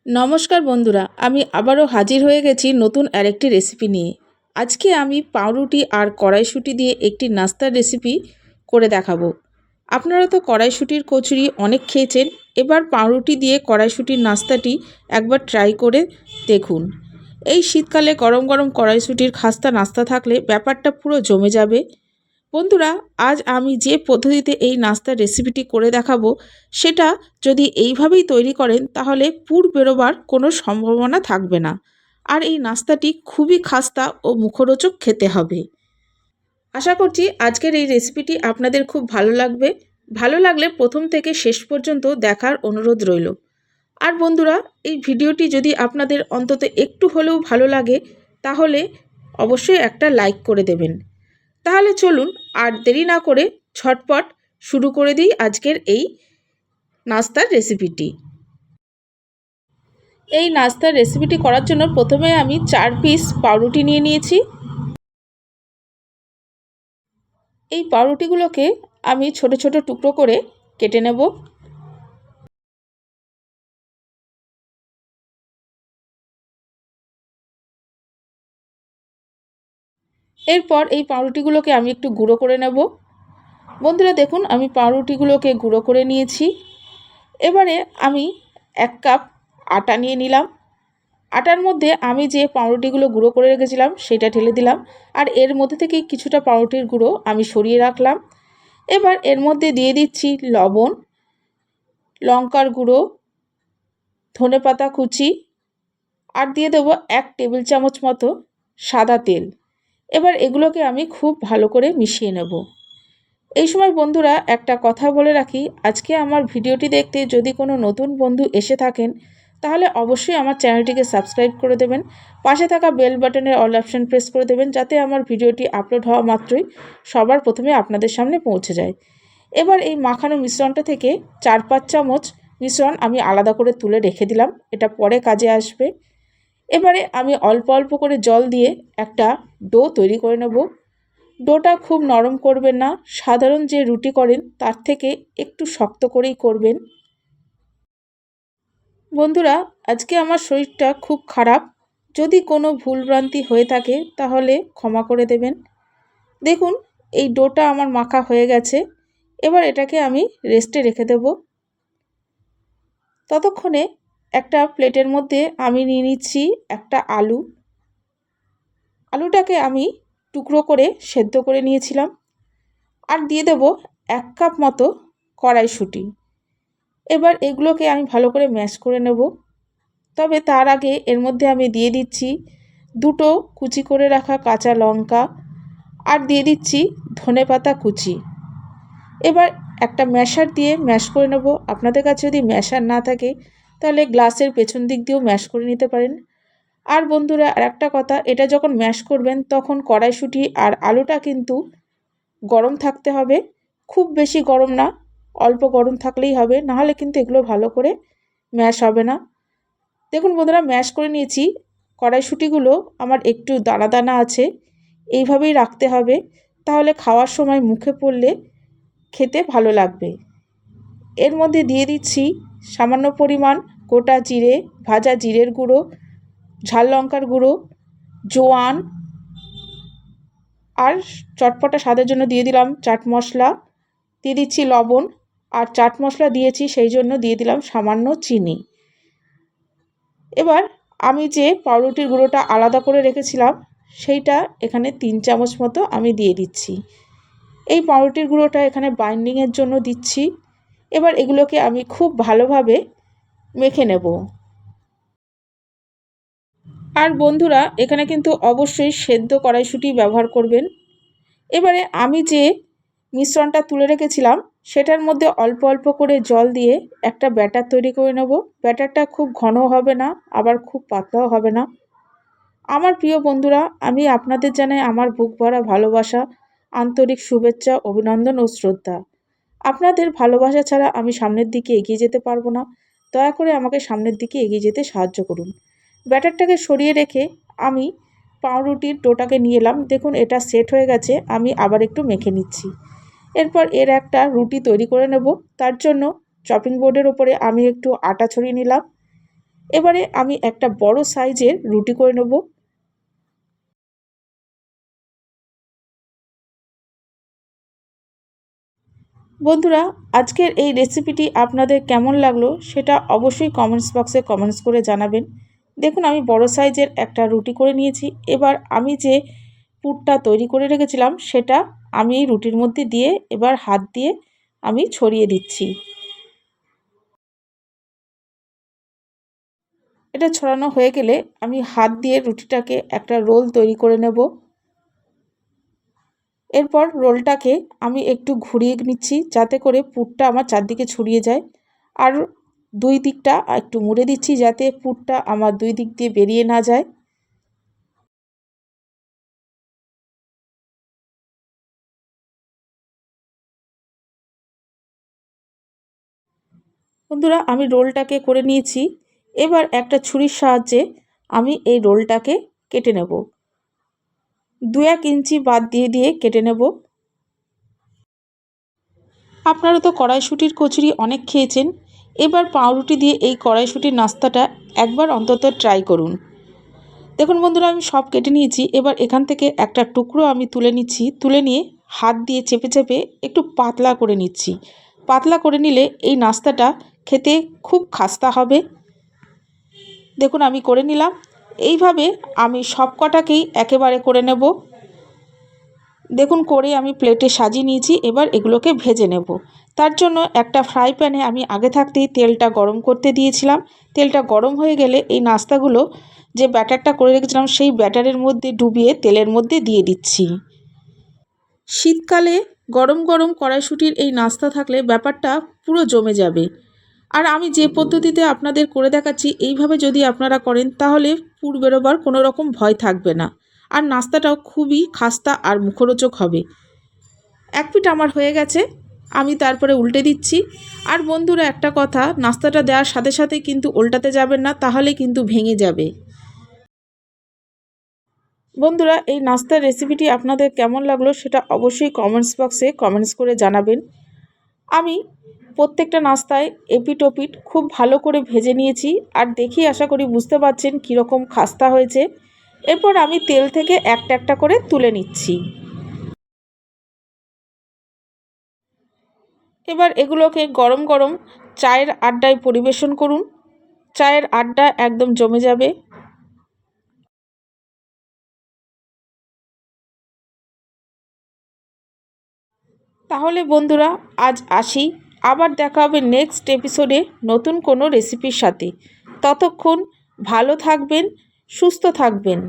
নমস্কার বন্ধুরা, আমি আবারও হাজির হয়ে গেছি নতুন আরেকটি রেসিপি নিয়ে। আজকে আমি পাউরুটি আর কড়াইশুঁটি দিয়ে একটি নাস্তার রেসিপি করে দেখাবো। আপনারা তো কড়াইশুঁটির কচুরি অনেক খেয়েছেন, এবার পাউরুটি দিয়ে কড়াইশুঁটির নাস্তাটি একবার ট্রাই করে দেখুন। এই শীতকালে গরম গরম কড়াইশুঁটির খাস্তা নাস্তা থাকলে ব্যাপারটা পুরো জমে যাবে। বন্ধুরা, আজ আমি যে পদ্ধতিতে এই নাস্তার রেসিপিটি করে দেখাবো সেটা যদি এইভাবেই তৈরি করেন তাহলে পুর বেরোবার কোনো সম্ভাবনা থাকবে না। আর এই নাস্তাটি খুবই খাস্তা ও মুখরোচক খেতে হবে। আশা করছি আজকের এই রেসিপিটি আপনাদের খুব ভালো লাগবে। ভালো লাগলে প্রথম থেকে শেষ পর্যন্ত দেখার অনুরোধ রইল। আর বন্ধুরা, এই ভিডিওটি যদি আপনাদের অন্তত একটু হলেও ভালো লাগে তাহলে অবশ্যই একটা লাইক করে দেবেন। তাহলে চলুন আর দেরি না করে ঝটপট শুরু করে দিই আজকের এই নাস্তার রেসিপিটি। এই নাস্তার রেসিপিটি করার জন্য প্রথমে আমি 4 পিস পাউরুটি নিয়ে নিয়েছি। এই পাউরুটিগুলোকে আমি ছোট ছোট টুকরো করে কেটে নেব। এরপর এই পাউরুটিগুলোকে আমি একটু গুঁড়ো করে নেব। বন্ধুরা দেখুন, আমি পাউরুটিগুলোকে গুঁড়ো করে নিয়েছি। এবারে আমি 1 কাপ আটা নিয়ে নিলাম। আটার মধ্যে আমি যে পাউরুটিগুলো গুঁড়ো করে রেখেছিলাম সেটা ঢেলে দিলাম, আর এর মধ্যে থেকে কিছুটা পাউরুটির গুঁড়ো আমি সরিয়ে রাখলাম। এবার এর মধ্যে দিয়ে দিচ্ছি লবণ, লঙ্কার গুঁড়ো, ধনেপাতা কুচি, আর দিয়ে দেবো 1 টেবিল চামচ মতো সাদা তেল। এবার এগুলোকে আমি খুব ভালো করে মিশিয়ে নেব। এই সময় বন্ধুরা একটা কথা বলে রাখি, আজকে আমার ভিডিওটি দেখতে যদি কোনো নতুন বন্ধু এসে থাকেন তাহলে অবশ্যই আমার চ্যানেলটিকে সাবস্ক্রাইব করে দেবেন। পাশে থাকা বেল বাটনের অল অপশন প্রেস করে দেবেন যাতে আমার ভিডিওটি আপলোড হওয়া মাত্রই সবার প্রথমে আপনাদের সামনে পৌঁছে যায়। এবার এই মাখানো মিশ্রণটা থেকে 4-5 চামচ মিশ্রণ আমি আলাদা করে তুলে রেখে দিলাম, এটা পরে কাজে আসবে। এবারে আমি অল্প অল্প করে জল দিয়ে একটা ডো তৈরি করে নেব। ডোটা খুব নরম করবেন না, সাধারণ যে রুটি করেন তার থেকে একটু শক্ত করেই করবেন। বন্ধুরা, আজকে আমার শরীরটা খুব খারাপ, যদি কোনো ভুলভ্রান্তি হয়ে থাকে তাহলে ক্ষমা করে দেবেন। দেখুন, এই ডোটা আমার মাখা হয়ে গেছে। এবার এটাকে আমি রেস্টে রেখে দেব। ততক্ষণে একটা প্লেটের মধ্যে আমি নিয়ে নিচ্ছি একটা আলু। আলুটাকে আমি টুকরো করে সেদ্ধ করে নিয়েছিলাম। আর দিয়ে দেব 1 কাপ মতো কড়াইশুঁটি। এবার এগুলোকে আমি ভালো করে ম্যাশ করে নেব। তবে তার আগে এর মধ্যে আমি দিয়ে দিচ্ছি 2টো কুচি করে রাখা কাঁচা লঙ্কা, আর দিয়ে দিচ্ছি ধনেপাতা কুচি। এবার একটা ম্যাশার দিয়ে ম্যাশ করে নেব। আপনাদের কাছে যদি ম্যাশার না থাকে তাহলে গ্লাসের পেছন দিক দিয়েও ম্যাশ করে নিতে পারেন। আর বন্ধুরা, আর একটা কথা, এটা যখন ম্যাশ করবেন তখন কড়াইশুঁটি আর আলুটা কিন্তু গরম থাকতে হবে, খুব বেশি গরম না, অল্প গরম থাকলেই হবে, নাহলে কিন্তু এগুলো ভালো করে ম্যাশ হবে না। দেখুন বন্ধুরা, ম্যাশ করে নিয়েছি। কড়াইশুঁটিগুলো আমার একটু দানা দানা আছে, এইভাবেই রাখতে হবে, তাহলে খাওয়ার সময় মুখে পড়লে খেতে ভালো লাগবে। এর মধ্যে দিয়ে দিচ্ছি সামান্য পরিমাণ গোটা জিরে, ভাজা জিরের গুঁড়ো, ঝাল লঙ্কার গুঁড়ো, জোয়ান, আর চটপটা স্বাদের জন্য দিয়ে দিলাম চাট মশলা, দিয়ে দিচ্ছি লবণ, আর চাট মশলা দিয়েছি সেই জন্য দিয়ে দিলাম সামান্য চিনি। এবার আমি যে পাউরুটির গুঁড়োটা আলাদা করে রেখেছিলাম সেইটা এখানে 3 চামচ মতো আমি দিয়ে দিচ্ছি। এই পাউরুটির গুঁড়োটা এখানে বাইন্ডিংয়ের জন্য দিচ্ছি। এবার এগুলোকে আমি খুব ভালোভাবে মেখে নেব। আর বন্ধুরা, এখানে কিন্তু অবশ্যই সেদ্ধ কড়াইশুঁটি ব্যবহার করবেন। এবারে আমি যে মিশ্রণটা তুলে রেখেছিলাম সেটার মধ্যে অল্প অল্প করে জল দিয়ে একটা ব্যাটার তৈরি করে নেব। ব্যাটারটা খুব ঘন হবে না, আবার খুব পাতলাও হবে না। আমার প্রিয় বন্ধুরা, আমি আপনাদের জানাই আমার বুক ভরা ভালোবাসা, আন্তরিক শুভেচ্ছা, অভিনন্দন ও শ্রদ্ধা। আপনাদের ভালোবাসা ছাড়া আমি সামনের দিকে এগিয়ে যেতে পারবো না। দয়া করে আমাকে সামনের দিকে এগিয়ে যেতে সাহায্য করুন। ব্যাটারটাকে সরিয়ে রেখে আমি পাউরুটির ডোটাকে নিয়ে এলাম। দেখুন, এটা সেট হয়ে গেছে। আমি আবার একটু মেখে নিচ্ছি। এরপর এর একটা রুটি তৈরি করে নেব। তার জন্য চপিং বোর্ডের ওপরে আমি একটু আটা ছড়িয়ে নিলাম। এবারে আমি একটা বড় সাইজের রুটি করে নেব। বন্ধুরা, আজকের এই রেসিপিটি আপনাদের কেমন লাগলো সেটা অবশ্যই কমেন্টস বক্সে কমেন্টস করে জানাবেন। দেখুন আমি বড় সাইজের একটা রুটি করে নিয়েছি। এবার আমি যে পুরটা তৈরি করে রেখেছিলাম সেটা আমি এই রুটির মধ্যে দিয়ে এবার হাত দিয়ে আমি ছড়িয়ে দিচ্ছি। এটা ছড়ানো হয়ে গেলে আমি হাত দিয়ে রুটিটাকে একটা রোল তৈরি করে নেব। এরপর রোলটাকে আমি একটু ঘুরিয়ে নিচ্ছি যাতে করে পুরটা আমার চারদিকে ছড়িয়ে যায়, আর দুই দিকটা একটু মুড়ে দিচ্ছি যাতে পুরটা আমার দুই দিক দিয়ে বেরিয়ে না যায়। বন্ধুরা, আমি রোলটাকে করে নিয়েছি। এবার একটা ছুরির সাহায্যে আমি এই রোলটাকে কেটে নেব। 2-1 ইঞ্চি বাদ দিয়ে দিয়ে কেটে নেব। আপনারা তো কড়াইশুঁটির কচুরি অনেক খেয়েছেন, এবার পাউরুটি দিয়ে এই কড়াইশুঁটির নাস্তাটা একবার অন্তত ট্রাই করুন। দেখুন বন্ধুরা, আমি সব কেটে নিয়েছি। এবার এখান থেকে একটা টুকরো আমি তুলে নিচ্ছি। তুলে নিয়ে হাত দিয়ে চেপে চেপে একটু পাতলা করে নিচ্ছি। পাতলা করে নিলে এই নাস্তাটা খেতে খুব খাস্তা হবে। দেখুন আমি করে নিলাম। এইভাবে আমি সব কটাকেই একেবারে করে নেব। দেখুন করে আমি প্লেটে সাজিয়ে নিয়েছি। এবার এগুলোকে ভেজে নেব। তার জন্য একটা ফ্রাই প্যানে আমি আগে থাকতেই তেলটা গরম করতে দিয়েছিলাম। তেলটা গরম হয়ে গেলে এই নাস্তাগুলো যে ব্যাটারটা করে রেখেছিলাম সেই ব্যাটারের মধ্যে ডুবিয়ে তেলের মধ্যে দিয়ে দিচ্ছি। শীতকালে গরম গরম কড়াইশুঁটির এই নাস্তা থাকলে ব্যাপারটা পুরো জমে যাবে। আর আমি যে পদ্ধতিতে আপনাদের করে দেখাচ্ছি এইভাবে যদি আপনারা করেন তাহলে পুর বেরোবার কোনো রকম ভয় থাকবে না, আর নাস্তাটাও খুবই খাস্তা আর মুখরোচক হবে। এক পিঠ আমার হয়ে গেছে, আমি তারপরে উল্টে দিচ্ছি। আর বন্ধুরা একটা কথা, নাস্তাটা দেওয়ার সাথে সাথে কিন্তু উল্টাতে যাবেন না, তাহলে কিন্তু ভেঙে যাবে। বন্ধুরা, এই নাস্তার রেসিপিটি আপনাদের কেমন লাগলো সেটা অবশ্যই কমেন্টস বক্সে কমেন্টস করে জানাবেন। আমি প্রত্যেকটা নাস্তায় এপিট ওপিট খুব ভালো করে ভেজে নিয়েছি, আর দেখি আশা করি বুঝতে পারছেন কীরকম খাস্তা হয়েছে। এরপর আমি তেল থেকে একটা একটা করে তুলে নিচ্ছি। এবার এগুলোকে গরম গরম চায়ের আড্ডায় পরিবেশন করুন। চায়ের আড্ডা একদম জমে যাবে। তাহলে বন্ধুরা আজ আসি, আবার দেখা হবে নেক্সট এপিসোডে নতুন কোনো রেসিপির সাথে। ততক্ষণ ভালো থাকবেন, সুস্থ থাকবেন।